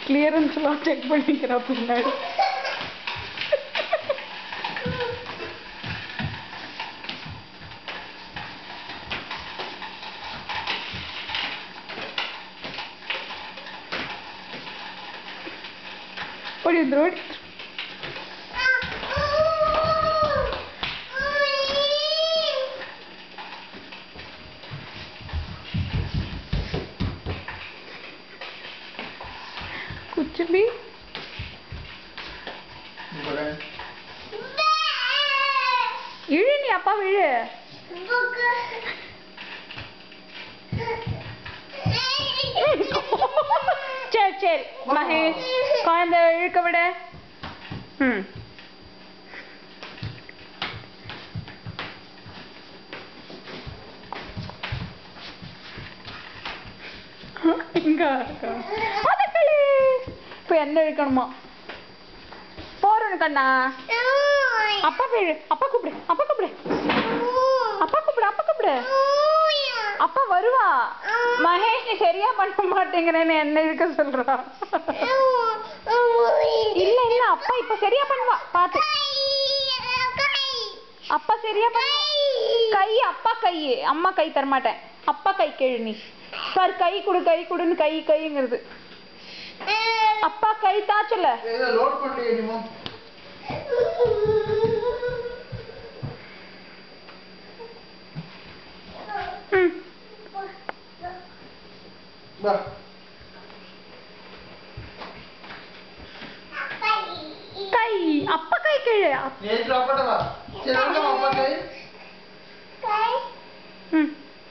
கிளியரன்ஸ்லாம் check பண்ணிக்கிறா பின்னாடி. ஓடி வந்துரு ஓடி. குச்சுபி இழு, நீ அப்பா விழு. சரி சரி மகேஷ், குழந்தை இழுக்க விட. இப்ப என்ன இழுக்கணுமா? போறணும் கண்ணா. அப்பா விழு, அப்பா கூப்பிடு, அப்பா கூப்பிடு, அப்பா கூப்பிடு, அப்பா கூப்பிடு. அப்பா வருவா. மகேஷ் நீ சரியா பண்ண மாட்டேங்கிறேன்னு என்ன இருக்க சொல்றா. இல்ல இல்ல அப்பா இப்ப சரியா பண்ணுவா பாத்து. அப்பா சரியா பண்ண. கை அப்பா கை, அம்மா கை தரமாட்டேன். அப்பா கை கேளு நீ. சார் கை கொடு, கை கொடுன்னு கை கைங்கிறது. அப்பா கை தாச்சல. லோட் பண்ணிடுமா? கை அப்பா கை கீழே.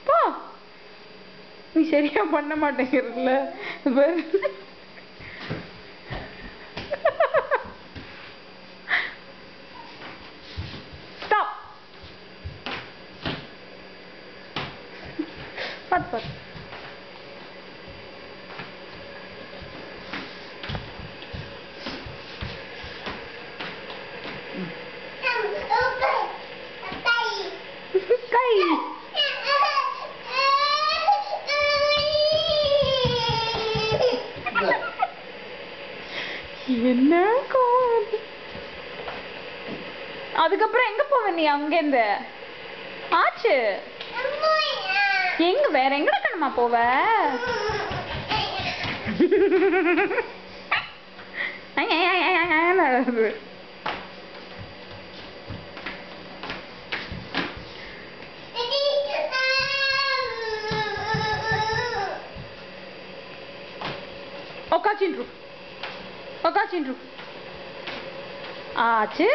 போ, நீ சரியா பண்ண மாட்டேங்கிறதுல. ஸ்டாப். பாத்து பாத்து. கை என்ன அதுக்கப்புறம் எங்க போவ நீ அங்க இருந்து? ஆச்சு எங்க வேற எங்கட கண்ணமா போவ? உக்காச்சின்று உக்காச்சின்று. ஆச்சு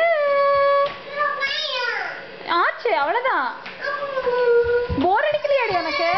ஆச்சு அவ்வளவுதான். போர் அடிக்கலையாடி உனக்கு?